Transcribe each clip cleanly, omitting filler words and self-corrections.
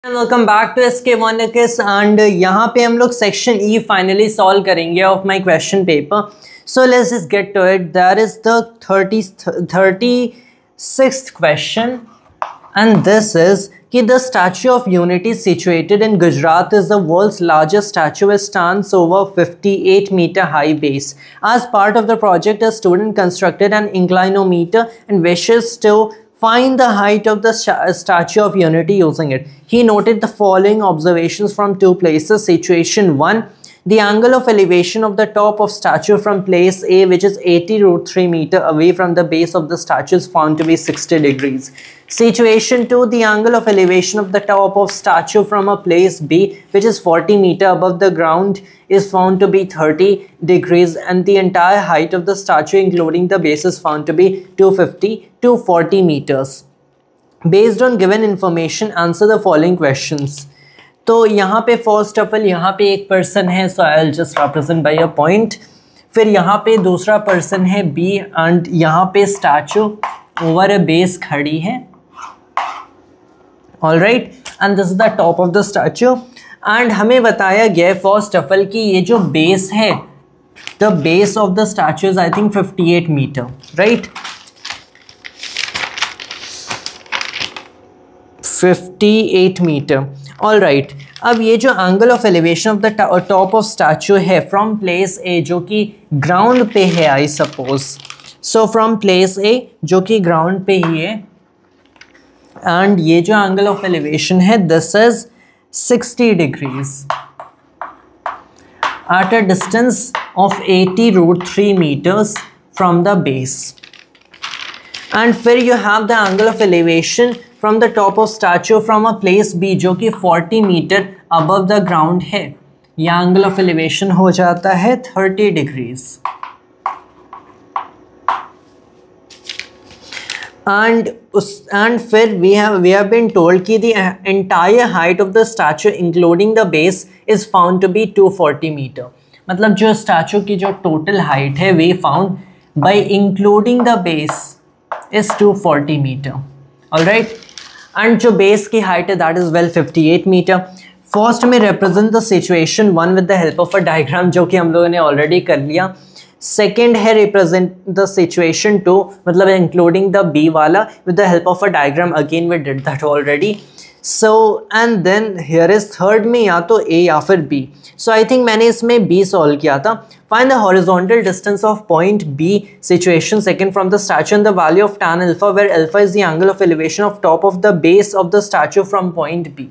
Welcome back to SK1 and यहाँ पे हम लोग सेक्शन ई फाइनली सॉल्व करेंगे of my question paper. So let's just get to it. That is the 36th question and this is कि the Statue of Unity situated in Gujarat is the world's largest statue. It stands over 58-meter high base. As part of the project, a student constructed an inclinometer and wishes to find the height of the Statue of Unity using it. He noted the following observations from two places. Situation 1. The angle of elevation of the top of statue from place A, which is 80√3 meter away from the base of the statue, is found to be 60 degrees. Situation 2. The angle of elevation of the top of statue from a place B, which is 40 meter above the ground, is found to be 30 degrees, and the entire height of the statue including the base is found to be 250 to 40 meters. Based on given information, answer the following questions. तो यहाँ पे first of all यहाँ पे एक person है, so I will just represent by a point. फिर यहाँ पे दूसरा पर्सन है बी एंड यहाँ पे स्टैचू ओवर अ बेस खड़ी है. Alright, and this is the top of the statue. And हमें बताया गया फर्स्ट ऑफ ऑल कि ये जो बेस है, the base of the statue is I think 58 meter, right. 58 meter. All right. अब ये जो angle of elevation of the top of statue है फ्रॉम प्लेस ए, जो कि ग्राउंड पे है I suppose. So from place A जो कि ग्राउंड पे ही है, एंड ये जो एंगल ऑफ एलिवेशन है this is 60 degrees at a distance of 80√3 meters from the base. And फिर you have the angle of elevation from the top of statue from a place B, जो कि 40 metre above the ground है. यह angle of elevation हो जाता है 30 degrees. And फिर we have been told कि the entire height of the statue including the base is found to be 240 meter. मतलब जो statue की जो total height है we found by including the base is 240 meter. Alright. And जो base की height है that is well 58 meter. First में represent the situation 1 with the help of a diagram, जो कि हम लोगों ने ऑलरेडी कर लिया. सेकेंड है रिप्रेजेंट द सिचुएशन 2, मतलब इंक्लूडिंग द बी वाला with the help of a diagram. Again we did that already. So and then here is third में या तो ए या फिर बी. सो आई थिंक मैंने इसमें बी सॉल्व किया था. Find the horizontal distance of point B, situation second, from the statue and the value of tan alpha, where alpha is the angle of elevation of top of the base of the statue from point B.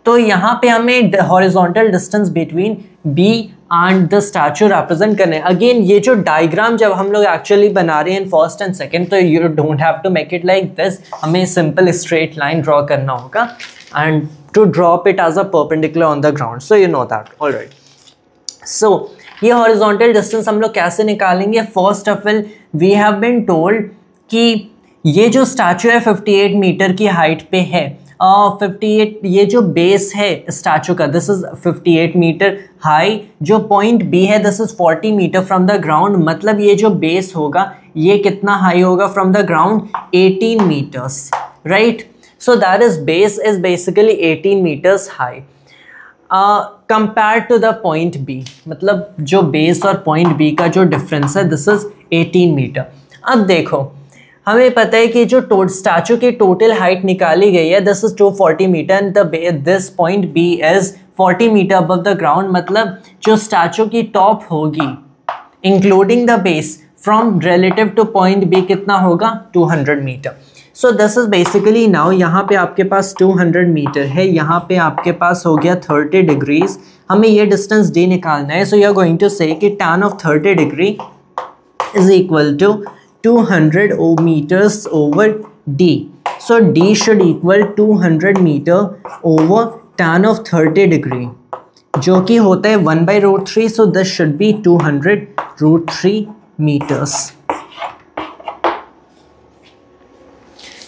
तो यहाँ पे हमें horizontal distance between B and the statue represent करने. Again ये जो diagram जब हम लोग actually बना रहे हैं first and second, तो you don't have to make it like this. हमें simple straight line draw करना होगा and to drop it as a perpendicular on the ground. So you know that. All right. So ये horizontal distance हम लोग कैसे निकालेंगे. First of all we have been told कि ये जो स्टैचू है 58 मीटर की हाइट पे है. 58 ये जो बेस है स्टैचू का दिस इज 58 मीटर हाई. जो पॉइंट बी है this is 40 metre from the ground. मतलब ये जो बेस होगा ये कितना हाई होगा from the ground, 18 metres, right. So that is base is basically 18 metres high compare to the point B. मतलब जो बेस और पॉइंट बी का जो डिफरेंस है दिस इज 18 मीटर. अब देखो हमें पता है कि जो स्टैचू की टोटल हाइट निकाली गई है this is 240 metre and this point B is 40 metre above the ground. मतलब जो स्टैचू की टॉप होगी including the base from relative to point B कितना होगा, 200 metre. So this is basically now यहाँ पे आपके पास 200 मीटर है, यहाँ पे आपके पास हो गया 30 डिग्रीज. हमें ये डिस्टेंस डी निकालना है. So you are going to say कि tan of 30 degree is equal to 200 meters over d. So d should equal 200 meter over tan of 30 degree, जो कि होता है 1/√3. So this should be 200√3 meters.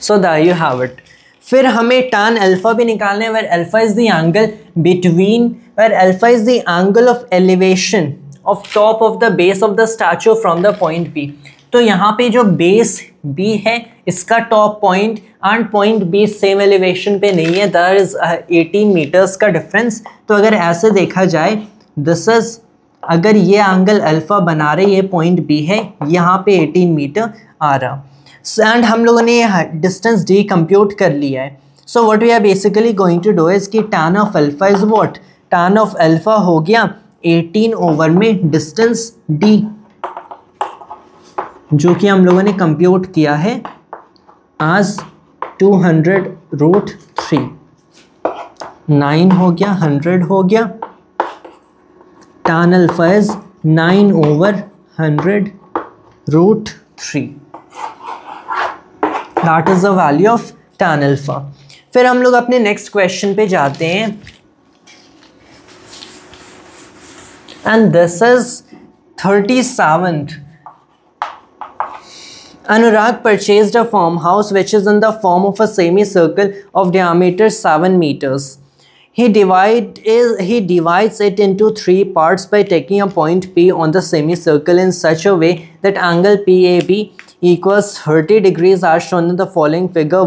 So there you have it. फिर हमें tan alpha भी निकालना है, where alpha is the angle between, where alpha is the angle of elevation of top of the base of the statue from the point P. तो यहाँ पे जो base B है, इसका top point and point B same elevation पे नहीं है, there is 18 metres का डिफरेंस। तो अगर ऐसे देखा जाए, दिस इज, अगर ये एंगल अल्फा बना रहे, ये पॉइंट बी है, यहाँ पे 18 मीटर आ रहा, एंड हम लोगों ने ये डिस्टेंस डी कंप्यूट कर लिया है। So what we are basically going to do is कि tan of alpha is what, tan of alpha हो गया 18 ओवर में डिस्टेंस d, जो कि हम लोगों ने कंप्यूट किया है आज 200√3, 9 हो गया, 100 हो गया, tan alpha is 9 over 100√3, that is the value of tan alpha. फिर हम लोग अपने नेक्स्ट क्वेश्चन पे जाते हैं, and this is 37th। Anurag purchased a farmhouse which is in the form of a semicircle of diameter 7 meters. He divides it into 3 parts by taking a point P on the semicircle in such a way that angle PAB equals 30 degrees as shown in the following figure,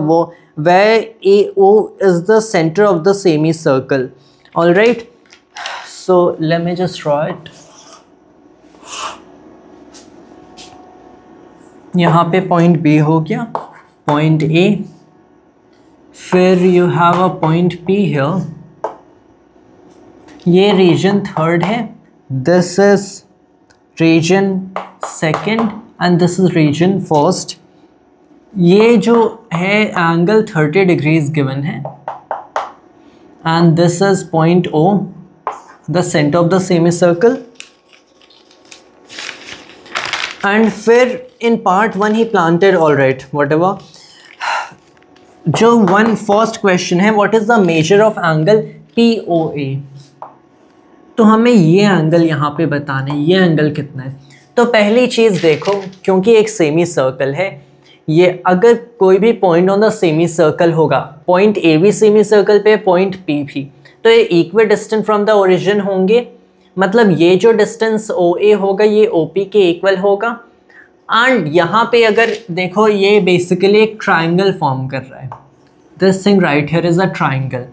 where AO is the center of the semicircle. Alright, so let me just draw it. यहाँ पे point B हो गया, point A, फिर you have a point P here, ये region third है, this is region second and this is region first. ये जो है एंगल 30 डिग्रीज गिवन है, and this is point O, the centre of the semi circle. And फिर in part 1 he planted, all right, whatever. जो first question है, what is the measure of angle POA, तो हमें ये angle यहाँ पे बताना है, ये एंगल कितना है। तो पहली चीज़ देखो, क्योंकि एक सेमी सर्कल है, ये अगर कोई भी point on the semi circle होगा, पॉइंट ए भी सेमी सर्कल पे, पॉइंट पी भी, तो ये equi distant from the origin होंगे, मतलब ये जो डिस्टेंस OA होगा ये OP के इक्वल होगा। एंड यहाँ पे अगर देखो, ये बेसिकली एक ट्राइंगल फॉर्म कर रहा है, this thing right here is a triangle,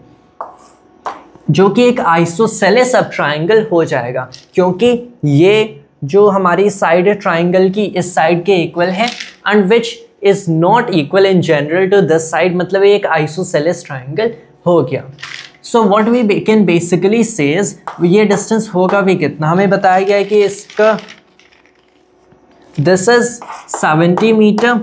जो कि एक आइसोसेलेस सब ट्राइंगल हो जाएगा, क्योंकि ये जो हमारी साइड है ट्राइंगल की, इस साइड के इक्वल है, and which is not equal in general to this side, मतलब ये एक आइसोसेलेस ट्राइंगल हो गया। So what we can basically say is, ये डिस्टेंस होगा भी कितना, हमें बताया गया है कि इसका दिस इज 70 मीटर,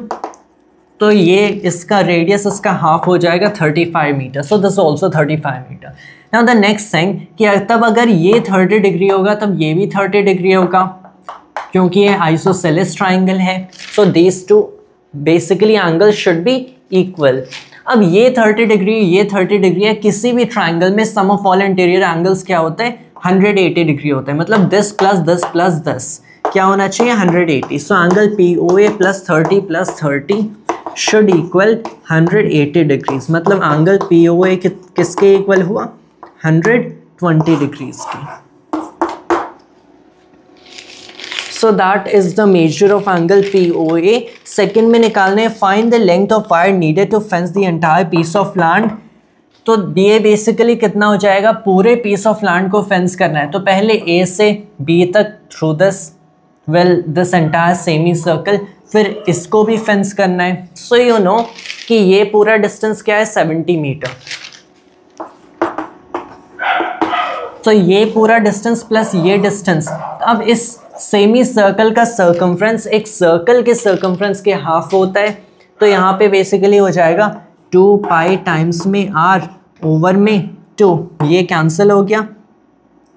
तो ये इसका रेडियस इसका हाफ हो जाएगा 35 metre, so this also 35 metre. Now the next thing कि तब अगर ये 30 डिग्री होगा तब ये भी 30 डिग्री होगा, क्योंकि ये आइसोसेलेस ट्राइंगल है, so these two basically angle should be equal. अब ये 30 डिग्री, ये 30 डिग्री है, किसी भी ट्राइंगल में sum of all interior angles क्या होता है, 180 डिग्री होता है, मतलब this plus this plus this क्या होना चाहिए, 180। So angle POA plus 30 plus 30 should equal 180 degrees, मतलब एंगल POA किसके इक्वल हुआ, 120 डिग्रीज की। So that is the measure of angle POA। Second में निकालने, find the length of wire needed to fence the entire piece of land. तो ये basically कितना हो जाएगा, पूरे पीस ऑफ लैंड को फेंस करना है, तो पहले A से B तक through this entire semi circle, फिर इसको भी फेंस करना है। सो यू नो कि ये पूरा डिस्टेंस क्या है, 70 मीटर। तो ये पूरा डिस्टेंस प्लस ये डिस्टेंस, अब इस सेमी सर्कल का सर्कमफ्रेंस एक सर्कल के सर्कमफ्रेंस के हाफ होता है, तो यहाँ पे बेसिकली हो जाएगा 2 पाई टाइम्स में r ओवर में 2, ये कैंसिल हो गया।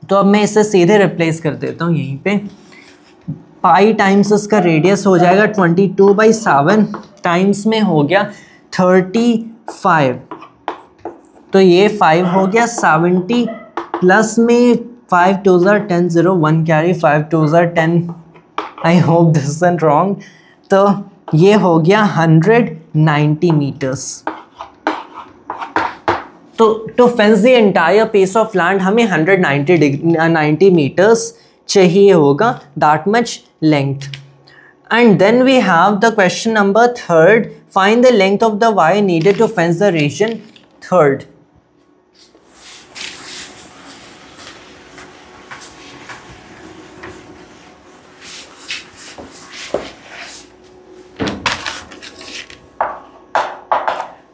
तो अब मैं इसे सीधे रिप्लेस कर देता हूँ यहीं पे, पाई टाइम्स इसका रेडियस हो जाएगा 22/7 टाइम्स में हो गया 35, तो ये 5 हो गया, 70 प्लस में 5 2s are 10, 0 1 carry, 5 2s are 10, I hope this is wrong, तो ये हो गया 190 मीटर्स। तो to fence the entire piece of land हमें 190 मीटर्स चाहिए होगा, that much length. And then we have the question number 3rd. Find the length of the wire needed to fence the region 3rd.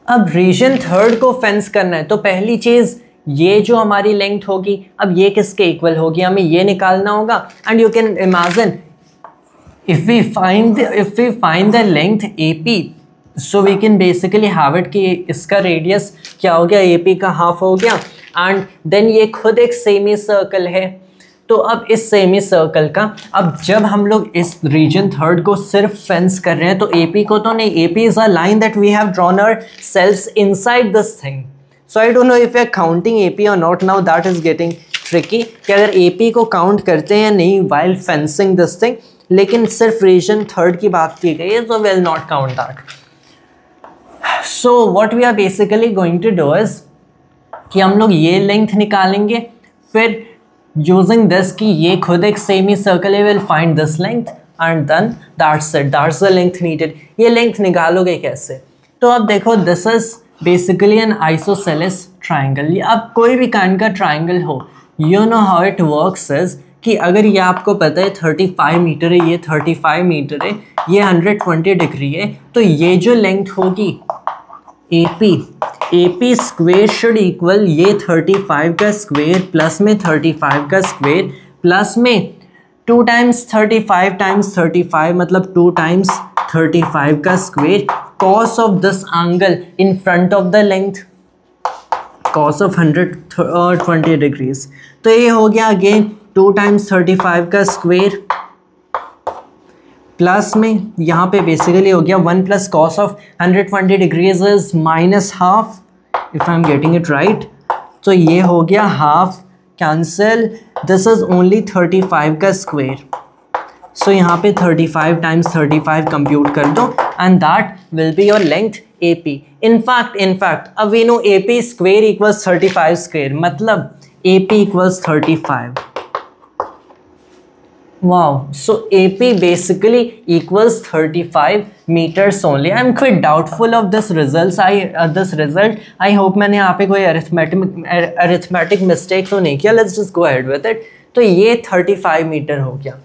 अब reason 3rd को fence करना है तो पहली चीज ये जो हमारी लेंथ होगी, अब ये किसके इक्वल होगी, हमें ये निकालना होगा. And you can imagine if we find the length AP, so we can basically have it कि इसका रेडियस क्या हो गया, AP का हाफ हो गया. एंड देन ये खुद एक सेमी सर्कल है. तो अब इस सेमी सर्कल का, अब जब हम लोग इस रीजन 3rd को सिर्फ फेंस कर रहे हैं तो AP को तो नहीं, AP is a line that we have drawn ourselves inside this thing. So I don't know if we are counting AP or not. Now that is getting tricky कि अगर AP को काउंट करते हैं या नहीं while fencing this thing. लेकिन सिर्फ reason 3rd की बात की गई है, so we'll not count that. So what we are basically going to do is कि हम लोग ये लेंथ निकालेंगे, फिर यूजिंग दिस कि ये खुद एक सेमी सर्कल है, will find this length and then that's it, that's the length needed. ये लेंथ निकालोगे कैसे? तो अब देखो, this is basically an isosceles triangle. अब कोई भी काइंड का ट्राइंगल हो, you know how it works is कि अगर ये आपको पता है 35 मीटर है, ये 35 मीटर है, ये 120 डिग्री है, तो ये जो लेंथ होगी AP स्क्वेयर शुड इक्वल ये 35 का स्क्वेयर प्लस में 35 का स्क्वेयर प्लस में 2 टाइम्स 35 टाइम्स 35 मतलब 2 टाइम्स 35 का square cos of this angle in front of the length, cos of 120 degrees. तो ये हो गया अगेन 2 टाइम्स 35 का स्क्वेयर प्लस में यहाँ पे बेसिकली हो गया 1 plus cos of 120 degrees is minus half, if I am getting it right. तो ये हो गया half, cancel, this is only 35 का स्क्वेयर. सो यहाँ पे 35 टाइम्स 35 कंप्यूट कर दो and that will be your length AP. In fact अब we know AP square equals 35 square, मतलब AP equals 35. Wow, so AP basically equals 35 meters only. I'm quite doubtful of this result. I hope मैंने यहाँ पे कोई arithmetic mistake तो नहीं किया. Let's just go ahead with it. तो ये 35 मीटर हो गया.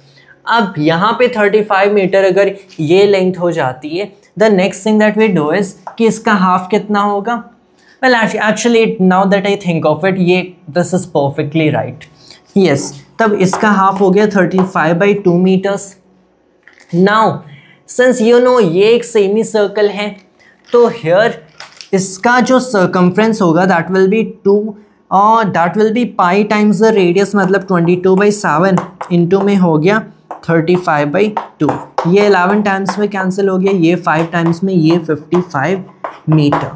अब यहाँ पे 35 मीटर अगर ये लेंथ हो जाती है, the next thing that we do is कि इसका हाफ कितना होगा? Well, actually now that I think of it, ये this is perfectly right. Yes. तब इसका हाफ हो गया 35/2 metres. Now since you know ये एक सेमी सर्कल है, तो हियर इसका जो सर्कमफ्रेंस होगा दैट विल बी 2 और that will B pi times the radius, मतलब 22/7 इंटू में हो गया 35/2. ये 11 टाइम्स में कैंसिल हो गया, ये 5 टाइम्स में, ये 55 मीटर.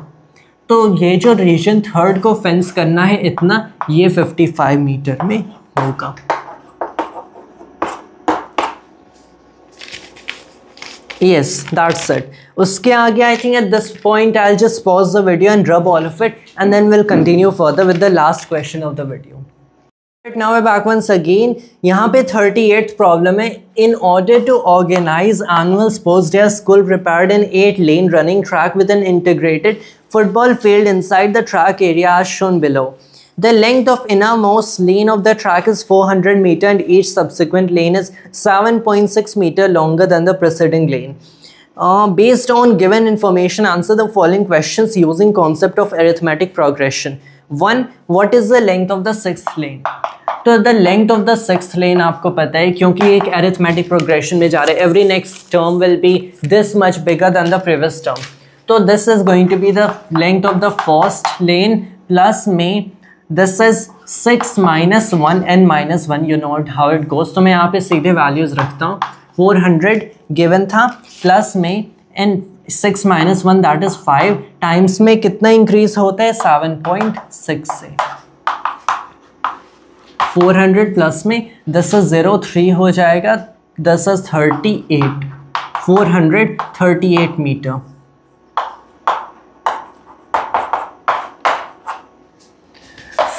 तो ये जो रीजन 3rd को फेंस करना है इतना, ये 55 मीटर में होगा. Yes, that's it. उसके आगे I think at this point I'll just pause the video and rub all of it, and then we'll continue further with the last question of the video. Now we're back once again. यहाँ पे 38th problem है. In order to organize annual sports day, school prepared an 8-lane running track with an integrated football field inside the track area as shown below. The length of innermost lane of the track is 400 meter and each subsequent lane is 7.6 meter longer than the preceding lane. Based on given information, answer the following questions using concept of arithmetic progression. 1. What is the length of the 6th lane? तो the length of the 6th lane आपको पता है, क्योंकि एक arithmetic progression में जा रहे हैं. Every next term will be this much bigger than the previous term. तो this is going to be the length of the first lane plus में this is 6 minus 1 and minus 1. You know how it goes. तो मैं यहाँ पे सीधे values रखता हूँ. 400 given था प्लस में and 6 minus 1 that is 5 times में कितना इंक्रीज होता है 7.6 से. 400 प्लस में this is 03 हो जाएगा, this is 38. 438 मीटर.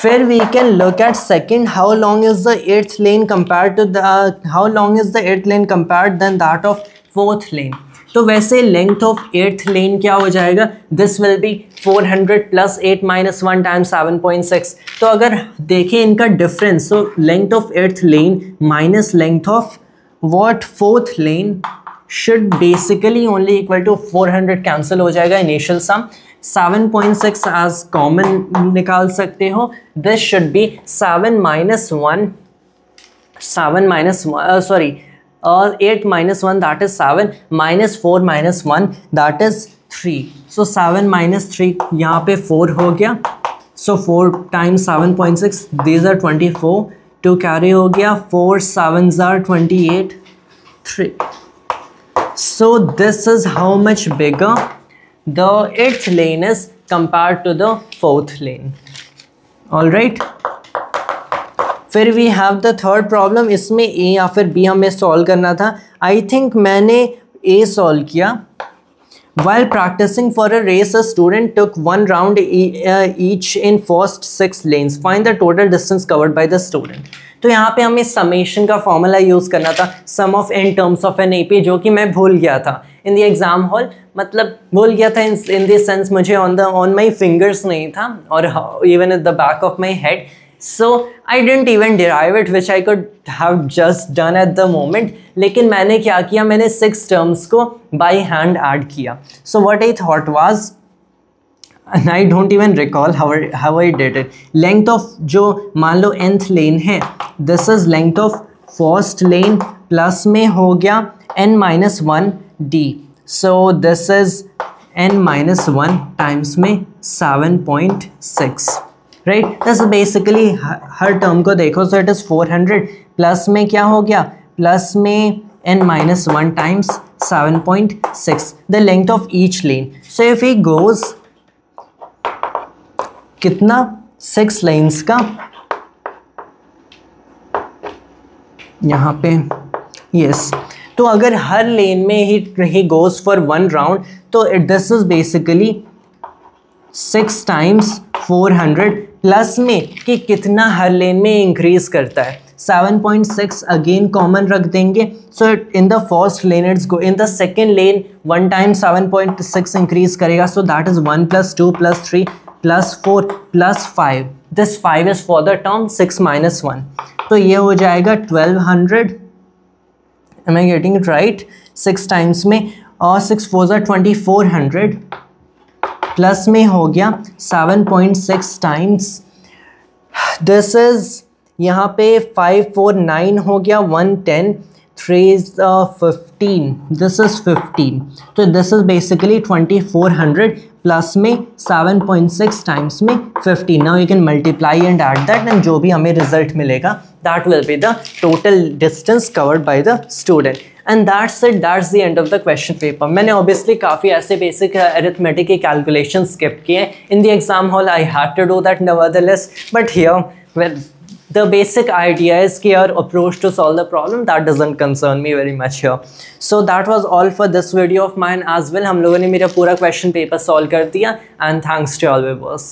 फिर we can look at second, how long is the 8th lane compared to the how long is the 8th lane compared than that of fourth lane. तो वैसे length of eighth lane क्या हो जाएगा, this will be 400 plus 8 minus 1 times 7.6। तो अगर देखें इनका difference, तो length of eighth lane minus length of what fourth lane should basically only equal to 400, cancel हो जाएगा इनिशियल सम। 7.6 एज कॉमन निकाल सकते हो, this should be 8 minus 1 that is 7 minus 4 minus 1 that is 3. So 7 minus 3 यहाँ पे 4 हो गया, so 4 times 7.6 these are 24, 2 carry हो गया, 4 7s are 28, 3. So this is how much bigger the 8th lane is compared to the 4th lane. All right. फिर we have the third problem, इसमें A या फिर बी हमें solve करना था। I think मैंने ए सॉल्व किया। While practising for a race a student took 1 round each in first 6 lanes, find the total distance covered by the student. तो यहाँ पे हमें समेशन का फॉर्मूला यूज़ करना था, sum of n terms of an AP, जो कि मैं भूल गया था इन द एग्जाम हॉल। मतलब भूल गया था इन दिस सेंस, मुझे ऑन माई फिंगर्स नहीं था और even at the back of my head. So I didn't even derive it, which I could have just done at the moment. लेकिन मैंने क्या किया, मैंने 6 terms को by hand add किया. So what I thought was, and I don't even recall how I did it. Length of जो मान लो nth lane है, this is length of first lane plus में हो गया n minus 1 d. So this is n minus 1 times में 7.6. Right, this basically her term को देखो, so it is 400 plus में क्या हो गया, प्लस में n minus 1 times 7.6 the length of each lane. So if he goes कितना 6 lens का यहाँ पे, यस। तो अगर हर लेन में ही गोज फॉर 1 राउंड, तो this is basically 6 times 400 plus में कि कितना हर लेन में इंक्रीज करता है, 7.6 अगेन कॉमन रख देंगे। So in the first lane it's go, in the second lane 1 time 7.6 increase करेगा, so that is 1 + 2 + 3 + 4 + 5। This 5 is for the term 6 - 1, तो ये हो जाएगा 1200। Am I getting it right? 6 times में और 6 4 = 2400 प्लस में हो गया 7.6 टाइम्स, दिस इज यहाँ पे 5 4 9 हो गया, 1 10, 3 15, दिस इज 15। तो दिस इज बेसिकली 2400 प्लस में 7.6 टाइम्स में 15। Now you can multiply and add that, and जो भी हमें रिजल्ट मिलेगा that will be the total distance covered by the student. And that's it, that's the end of the question paper. मैंने obviously काफ़ी ऐसे basic arithmetic के calculation skip किए in the exam hall, I had to do that nevertheless, but here well the basic idea is कि your approach to solve the problem that doesn't concern me very much here. So that was all for this video of mine as well. हम लोगों ने मेरा पूरा question paper solve कर दिया, and thanks to all viewers.